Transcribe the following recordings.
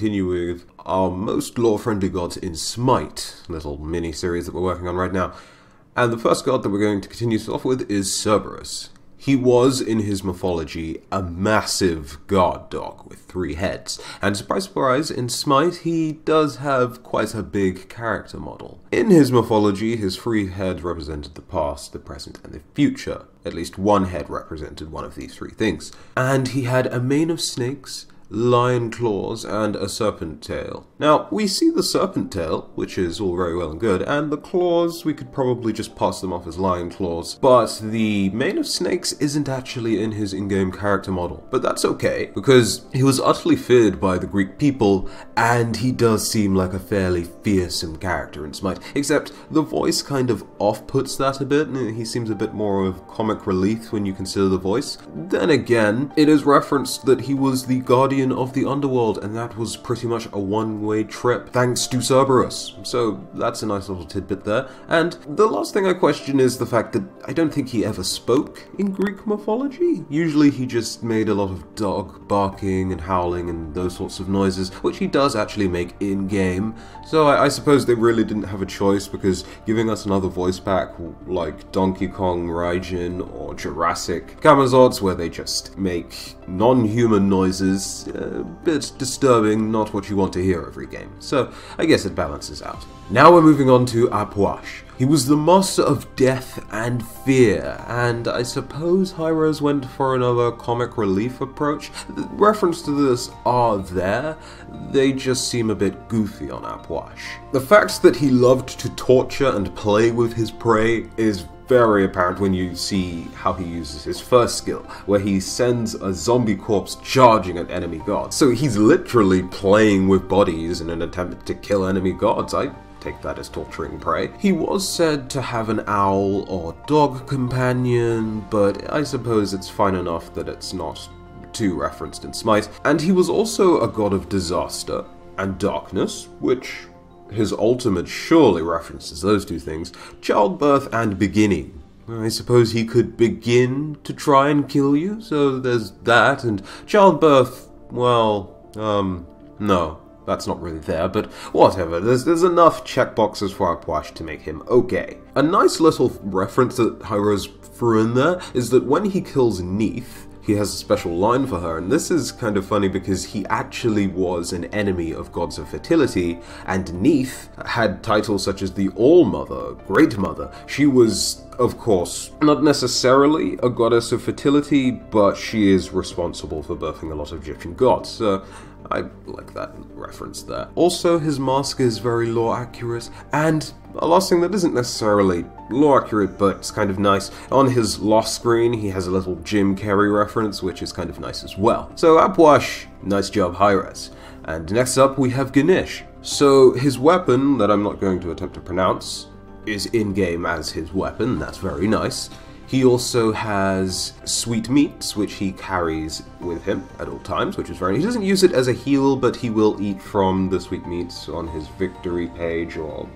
continue with our most lore-friendly gods in Smite, little mini-series that we're working on right now. And the first god that we're going to continue off with is Cerberus. He was, in his mythology, a massive god dog with 3 heads, and surprise surprise, in Smite he does have quite a big character model. In his mythology, his 3 heads represented the past, the present, and the future. At least one head represented one of these 3 things. And he had a mane of snakes, lion claws, and a serpent tail. Now, we see the serpent tail, which is all very well and good, and the claws, we could probably just pass them off as lion claws, but the mane of snakes isn't actually in his in-game character model. But that's okay, because he was utterly feared by the Greek people, and he does seem like a fairly fearsome character in Smite, except the voice kind of off-puts that a bit, and he seems a bit more of comic relief when you consider the voice. Then again, it is referenced that he was the guardian of the underworld, and that was pretty much a one-way trip thanks to Cerberus. So that's a nice little tidbit there. And the last thing I question is the fact that I don't think he ever spoke in Greek mythology. Usually he just made a lot of dog barking and howling and those sorts of noises, which he does actually make in-game. So I suppose they really didn't have a choice, because giving us another voice pack like Donkey Kong, Raijin, or Jurassic Camazots, where they just make non-human noises, a bit disturbing, not what you want to hear every game. So I guess it balances out. Now we're moving on to Apuash. He was the master of death and fear, and I suppose Hyros went for another comic relief approach. The reference to this are there, they just seem a bit goofy on Apuash. The fact that he loved to torture and play with his prey is very apparent when you see how he uses his first skill, where he sends a zombie corpse charging at enemy gods. So he's literally playing with bodies in an attempt to kill enemy gods. I take that as torturing prey. He was said to have an owl or dog companion, but I suppose it's fine enough that it's not too referenced in Smite. And he was also a god of disaster and darkness, which his ultimate surely references those 2 things, childbirth and beginning. I suppose he could begin to try and kill you, so there's that, and childbirth, well, no, that's not really there, but whatever, there's enough checkboxes for Apuash to make him okay. A nice little reference that Hyros threw in there is that when he kills Neith, he has a special line for her, and this is kind of funny because he actually was an enemy of gods of fertility, and Neith had titles such as the All-Mother, Great Mother. She was, of course, not necessarily a goddess of fertility, but she is responsible for birthing a lot of Egyptian gods, so I like that reference there. Also, his mask is very lore accurate, and a last thing that isn't necessarily lore accurate, but it's kind of nice. On his lost screen, he has a little Jim Carrey reference, which is kind of nice as well. So Apuash, nice job, Hyros. And next up, we have Ganesh. So his weapon, that I'm not going to attempt to pronounce, is in-game as his weapon. That's very nice. He also has sweetmeats, which he carries with him at all times, which is very nice. He doesn't use it as a heal, but he will eat from the sweetmeats on his victory page or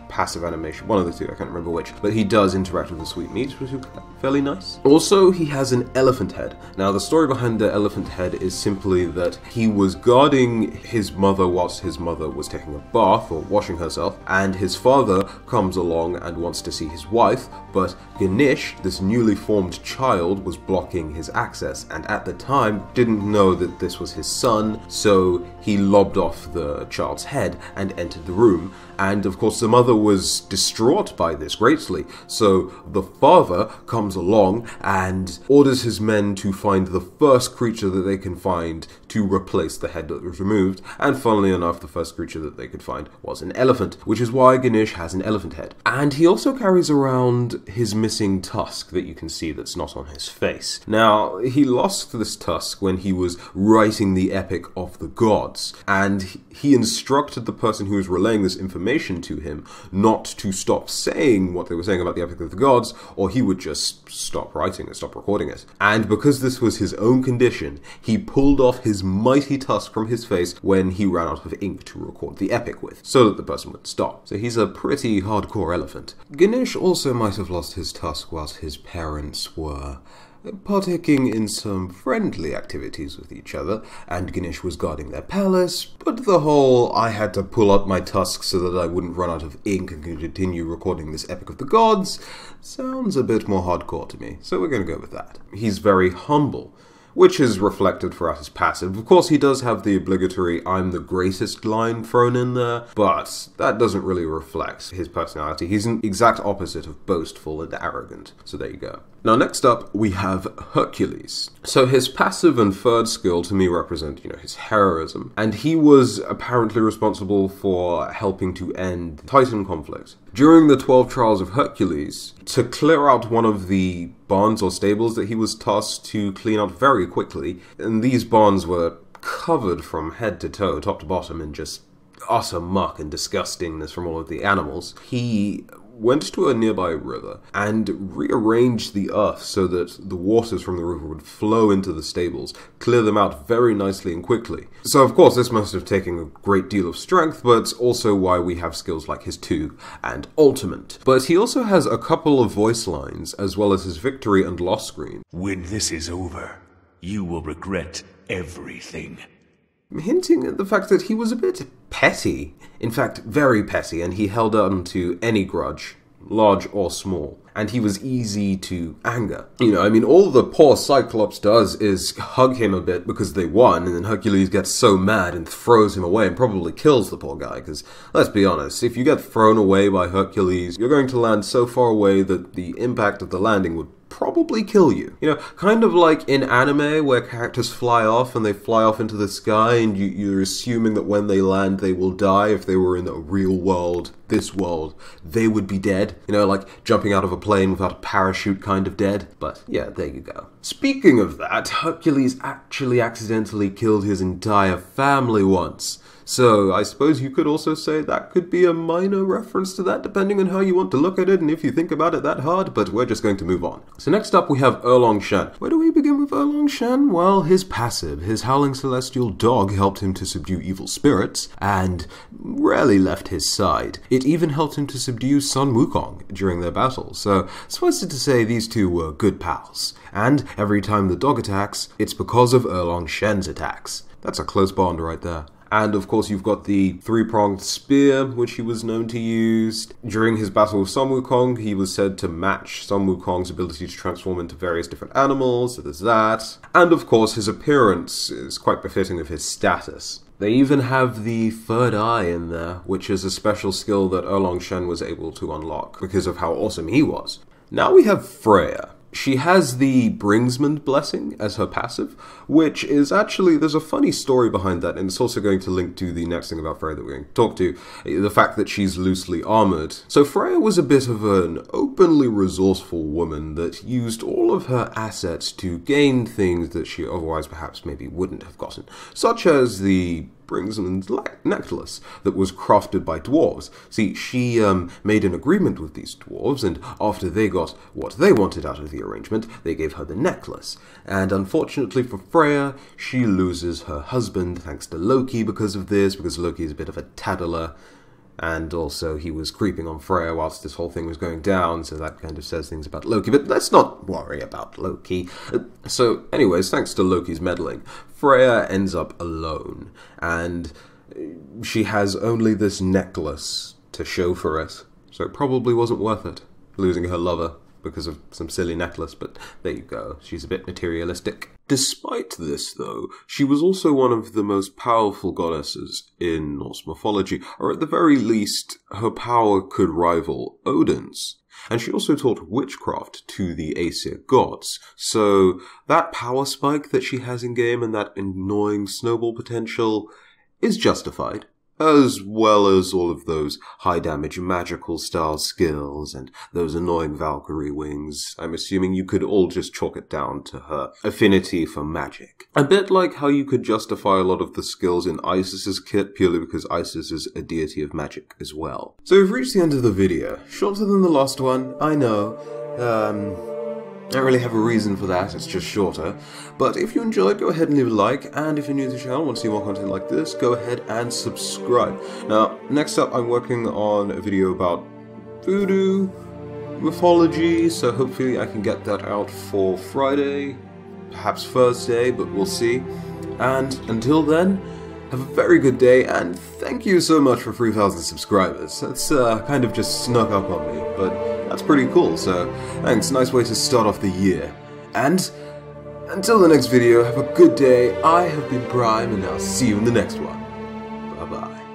passive animation, one of the 2, I can't remember which, but he does interact with the sweetmeats, which is fairly nice. Also, he has an elephant head. Now, the story behind the elephant head is simply that he was guarding his mother whilst his mother was taking a bath or washing herself, and his father comes along and wants to see his wife, but Ganesh, this newly formed child, was blocking his access, and at the time didn't know that this was his son, so he lobbed off the child's head and entered the room. And of course the mother was distraught by this greatly, so the father comes along and orders his men to find the first creature that they can find to replace the head that was removed, and funnily enough the first creature that they could find was an elephant, which is why Ganesh has an elephant head. And he also carries around his missing tusk that you can see that's not on his face. Now, he lost this tusk when he was writing the Epic of the Gods, and he instructed the person who was relaying this information to him not to stop saying what they were saying about the Epic of the Gods, or he would just stop writing and stop recording it. And because this was his own condition, he pulled off his mighty tusk from his face when he ran out of ink to record the Epic with, so that the person would stop. So he's a pretty hardcore elephant. Ganesh also might have lost his tusk whilst his parents were partaking in some friendly activities with each other, and Ganesh was guarding their palace, but the whole I had to pull up my tusks so that I wouldn't run out of ink and could continue recording this Epic of the Gods sounds a bit more hardcore to me, so we're going to go with that. He's very humble, which is reflected throughout his passive. Of course, he does have the obligatory "I'm the greatest" line thrown in there, but that doesn't really reflect his personality. He's an exact opposite of boastful and arrogant, so there you go. Now, next up, we have Hercules. So his passive and third skill to me represent, his heroism, and he was apparently responsible for helping to end Titan conflict. During the 12 Trials of Hercules, to clear out one of the barns or stables that he was tasked to clean out very quickly, and these barns were covered from head to toe, top to bottom, in just utter muck and disgustingness from all of the animals, he went to a nearby river and rearranged the earth so that the waters from the river would flow into the stables, clear them out very nicely and quickly. So of course this must have taken a great deal of strength, but also why we have skills like his 2 and ultimate. But he also has a couple of voice lines, as well as his victory and loss screen. When this is over, you will regret everything. Hinting at the fact that he was a bit petty. In fact, very petty, and he held on to any grudge, large or small. And he was easy to anger. All the poor Cyclops does is hug him a bit because they won, and then Hercules gets so mad and throws him away and probably kills the poor guy, because, let's be honest, if you get thrown away by Hercules, you're going to land so far away that the impact of the landing would probably kill you. Kind of like in anime where characters fly off and they fly off into the sky and you're assuming that when they land they will die. If they were in the real world, this world, they would be dead. Like jumping out of a plane without a parachute kind of dead. But yeah, there you go. Speaking of that, Hercules actually accidentally killed his entire family once. So I suppose you could also say that could be a minor reference to that, depending on how you want to look at it and if you think about it that hard, but we're just going to move on. So next up we have Erlong Shen. Where do we begin with Erlong Shen? Well, his passive, his howling celestial dog, helped him to subdue evil spirits, and rarely left his side. It even helped him to subdue Sun Wukong during their battle, so suffice it to say these two were good pals. And every time the dog attacks, it's because of Erlong Shen's attacks. That's a close bond right there. And of course you've got the 3-pronged spear, which he was known to use. During his battle with Sun Wukong, he was said to match Sun Wukong's ability to transform into various different animals, so there's that. And of course his appearance is quite befitting of his status. They even have the third eye in there, which is a special skill that Erlong Shen was able to unlock because of how awesome he was. Now we have Freya. She has the Bringsman Blessing as her passive, which is actually, there's a funny story behind that, and it's also going to link to the next thing about Freya that we're going to talk to, the fact that she's loosely armored. So Freya was a bit of an openly resourceful woman that used all of her assets to gain things that she otherwise perhaps maybe wouldn't have gotten, such as the Bringsman's necklace that was crafted by dwarves. See, she made an agreement with these dwarves, and after they got what they wanted out of the arrangement, they gave her the necklace. And unfortunately for Freya, she loses her husband thanks to Loki because of this, because Loki is a bit of a tattler, and also he was creeping on Freya whilst this whole thing was going down, so that kind of says things about Loki, but let's not worry about Loki. So anyways, thanks to Loki's meddling, Freya ends up alone, and she has only this necklace to show for it, so it probably wasn't worth it, losing her lover because of some silly necklace, but there you go, she's a bit materialistic. Despite this, though, she was also one of the most powerful goddesses in Norse mythology, or at the very least, her power could rival Odin's. And she also taught witchcraft to the Aesir gods, so that power spike that she has in-game and that annoying snowball potential is justified, as well as all of those high-damage magical style skills and those annoying Valkyrie wings. I'm assuming you could all just chalk it down to her affinity for magic. A bit like how you could justify a lot of the skills in Isis's kit purely because Isis is a deity of magic as well. So we've reached the end of the video. Shorter than the last one, I know. I don't really have a reason for that, it's just shorter. But if you enjoyed, go ahead and leave a like, and if you're new to the channel and want to see more content like this, go ahead and subscribe. Now, next up I'm working on a video about voodoo, mythology, so hopefully I can get that out for Friday, perhaps Thursday, but we'll see. And until then, have a very good day, and thank you so much for 3,000 subscribers. That's kind of just snuck up on me, but that's pretty cool, so thanks, nice way to start off the year. And until the next video, have a good day. I have been Prime, and I'll see you in the next one. Bye-bye.